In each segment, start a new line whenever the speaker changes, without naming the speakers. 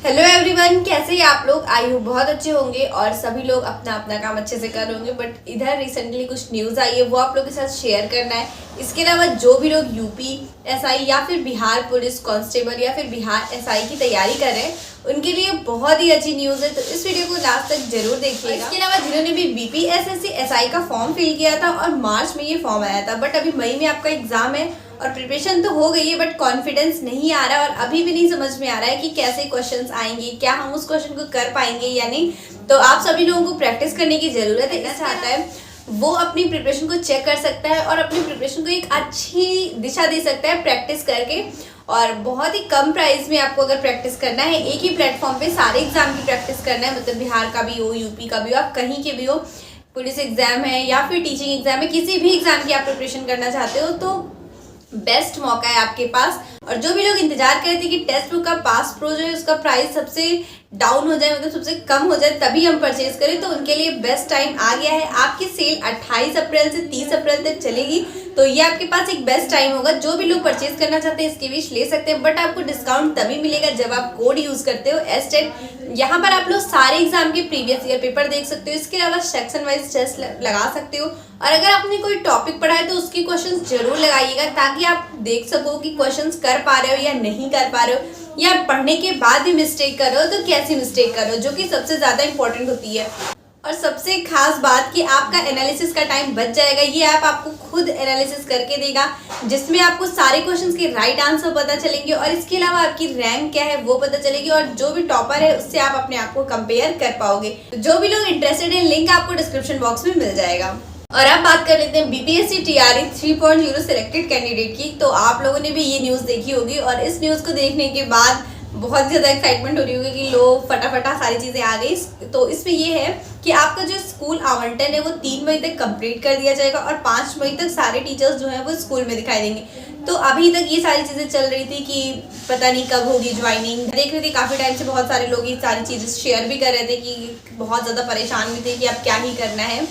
Hello everyone, कैसे हैं आप लोग। आई होप बहुत अच्छे होंगे और सभी लोग अपना अपना काम अच्छे से कर रहे होंगे। बट इधर रिसेंटली कुछ न्यूज़ आई है, वो आप लोग के साथ शेयर करना है। इसके अलावा जो भी लोग यूपी एसआई या फिर बिहार पुलिस कांस्टेबल या फिर बिहार एसआई की तैयारी कर रहे हैं उनके लिए बहुत ही अच्छी न्यूज़ है, तो इस वीडियो को लास्ट तक जरूर देखिएगा। इसके अलावा जिन्होंने भी बीपीएसएससी एसआई का फॉर्म फिल किया था और मार्च में ये फॉर्म आया था, बट अभी मई में आपका एग्जाम है और प्रिपरेशन तो हो गई है बट कॉन्फिडेंस नहीं आ रहा और अभी भी नहीं समझ में आ रहा है कि कैसे क्वेश्चंस आएंगे, क्या हम उस क्वेश्चन को कर पाएंगे या नहीं। तो आप सभी लोगों को प्रैक्टिस करने की जरूरत है। ऐसा आता है वो अपनी प्रिपरेशन को चेक कर सकता है और अपनी प्रिपरेशन को एक अच्छी दिशा दे सकता है प्रैक्टिस करके। और बहुत ही कम प्राइस में आपको अगर प्रैक्टिस करना है, एक ही प्लेटफॉर्म पे सारे एग्जाम की प्रैक्टिस करना है, मतलब बिहार का भी हो, यूपी का भी हो, आप कहीं के भी हो, पुलिस एग्जाम है या फिर टीचिंग एग्जाम है, किसी भी एग्जाम की आप प्रिपरेशन करना चाहते हो तो बेस्ट मौका है आपके पास। और जो भी लोग इंतजार कर रहे थे कि टेक्स्ट बुक का पास प्रो जो है उसका प्राइस सबसे डाउन हो जाए, मतलब सबसे कम हो जाए तभी हम परचेज करें, तो उनके लिए बेस्ट टाइम आ गया है। आपकी सेल 28 अप्रैल से 30 अप्रैल तक चलेगी, तो ये आपके पास एक बेस्ट टाइम होगा। जो भी लोग परचेज करना चाहते हैं इसके बीच ले सकते हैं, बट आपको डिस्काउंट तभी मिलेगा जब आप कोड यूज करते हो एस्टेट। यहाँ पर आप लोग सारे एग्जाम के प्रीवियस ईयर पेपर देख सकते हो, इसके अलावा सेक्शन वाइज टेस्ट लगा सकते हो। और अगर आपने कोई टॉपिक पढ़ा है तो उसके क्वेश्चंस जरूर लगाइएगा ताकि आप देख सको कि क्वेश्चंस कर पा रहे हो या नहीं कर पा रहे हो, या पढ़ने के बाद भी मिस्टेक कर रहे हो तो कैसी मिस्टेक कर रहे हो, जो कि सबसे ज़्यादा इंपॉर्टेंट होती है। और सबसे खास बात कि आपका एनालिसिस का टाइम बच जाएगा। ये ऐप आपको खुद एनालिसिस करके देगा जिसमें आपको सारे क्वेश्चंस के राइट आंसर पता चलेंगे और इसके अलावा आपकी रैंक क्या है वो पता चलेगी और जो भी टॉपर है उससे आप अपने आप को कंपेयर कर पाओगे। तो जो भी लोग इंटरेस्टेड है लिंक आपको डिस्क्रिप्शन बॉक्स में मिल जाएगा। और अब बात कर लेते हैं बीपीएससी टीआरई 3.0 सिलेक्टेड कैंडिडेट की। तो आप लोगों ने भी ये न्यूज़ देखी होगी और इस न्यूज़ को देखने के बाद बहुत ज़्यादा एक्साइटमेंट हो रही होगी कि लो फटाफटा सारी चीज़ें आ गई। तो इसमें ये है कि आपका जो स्कूल आवंटन है वो 3 मई तक कंप्लीट कर दिया जाएगा और 5 मई तक सारे टीचर्स जो हैं वो स्कूल में दिखाई देंगे। तो अभी तक ये सारी चीज़ें चल रही थी कि पता नहीं कब होगी ज्वाइनिंग, देख रहे थे काफ़ी टाइम से, बहुत सारे लोग ये सारी चीज़ें शेयर भी कर रहे थे कि बहुत ज़्यादा परेशान भी थे कि अब क्या ही करना है,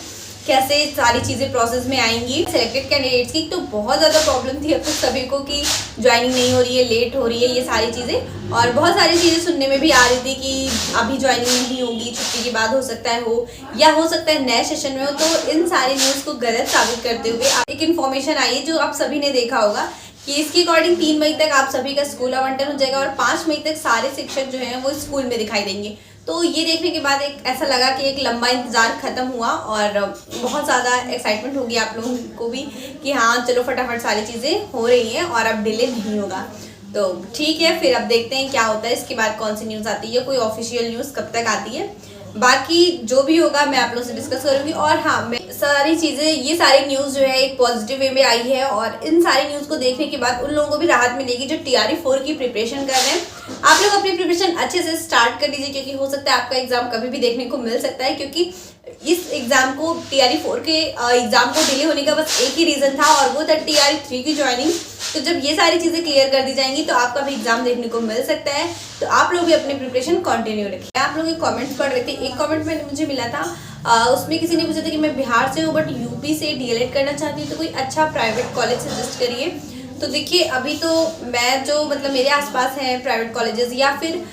कैसे सारी चीज़ें प्रोसेस में आएंगी सिलेक्टेड कैंडिडेट्स की। तो बहुत ज़्यादा प्रॉब्लम थी अब तक सभी को कि ज्वाइनिंग नहीं हो रही है, लेट हो रही है, ये सारी चीज़ें। और बहुत सारी चीज़ें सुनने में भी आ रही थी कि अभी ज्वाइनिंग नहीं होगी, छुट्टी के बाद हो सकता है हो, या हो सकता है नए सेशन में हो। तो इन सारी न्यूज़ को गलत साबित करते हुए एक इन्फॉर्मेशन आई है जो आप सभी ने देखा होगा कि इसके अकॉर्डिंग 3 मई तक आप सभी का स्कूल आवंटन हो जाएगा और 5 मई तक सारे शिक्षक जो हैं वो स्कूल में दिखाई देंगे। तो ये देखने के बाद एक ऐसा लगा कि एक लंबा इंतज़ार ख़त्म हुआ और बहुत ज़्यादा एक्साइटमेंट होगी आप लोगों को भी कि हाँ चलो फटाफट सारी चीज़ें हो रही हैं और अब डिले नहीं होगा। तो ठीक है, फिर अब देखते हैं क्या होता है, इसके बाद कौन सी न्यूज़ आती है, कोई ऑफिशियल न्यूज़ कब तक आती है। बाकी जो भी होगा मैं आप लोगों से डिस्कस करूंगी। और हाँ, मैं सारी चीज़ें, ये सारी न्यूज़ जो है एक पॉजिटिव वे में आई है और इन सारी न्यूज़ को देखने के बाद उन लोगों को भी राहत मिलेगी जो टीआरई 4 की प्रिपरेशन कर रहे हैं। आप लोग अपनी प्रिपरेशन अच्छे से स्टार्ट कर दीजिए क्योंकि हो सकता है आपका एग्जाम कभी भी देखने को मिल सकता है, क्योंकि इस एग्जाम को टीआरई 4 के एग्जाम को डिले होने का बस एक ही रीज़न था और वो था टीआरई 3 की ज्वाइनिंग। तो जब ये सारी चीज़ें क्लियर कर दी जाएंगी तो आपका भी एग्जाम देखने को मिल सकता है। तो आप लोग भी अपनी प्रिपरेशन कंटिन्यू रखें। आप लोग कमेंट्स पढ़ रहे थे, एक कमेंट में मुझे मिला था, उसमें किसी ने पूछा था कि मैं बिहार से हूँ बट यूपी से डीएलएड करना चाहती हूँ, तो कोई अच्छा प्राइवेट कॉलेज सजेस्ट करिए। तो देखिए अभी तो मैं जो मतलब मेरे आसपास हैं प्राइवेट कॉलेजेस या फिर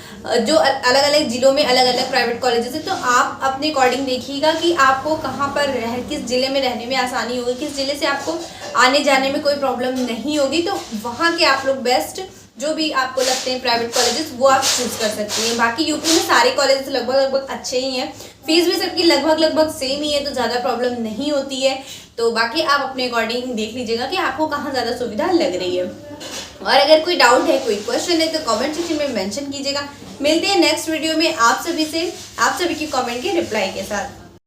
जो अलग अलग ज़िलों में अलग अलग प्राइवेट कॉलेजेस हैं, तो आप अपने अकॉर्डिंग देखिएगा कि आपको कहाँ पर किस ज़िले में रहने में आसानी होगी, किस ज़िले से आपको आने जाने में कोई प्रॉब्लम नहीं होगी। तो वहाँ के आप लोग बेस्ट जो भी आपको लगते हैं प्राइवेट कॉलेजेस वो आप चूज़ कर सकती हैं। बाकी यूपी में सारे कॉलेजेस लगभग अच्छे ही हैं, फीस भी सबकी लगभग सेम ही है, तो ज़्यादा प्रॉब्लम नहीं होती है। तो बाकी आप अपने अकॉर्डिंग देख लीजिएगा कि आपको कहाँ ज़्यादा सुविधा लग रही है। और अगर कोई डाउट है, कोई क्वेश्चन है तो कमेंट सेक्शन में मेंशन कीजिएगा। मिलते हैं नेक्स्ट वीडियो में आप सभी की कमेंट के रिप्लाई के साथ।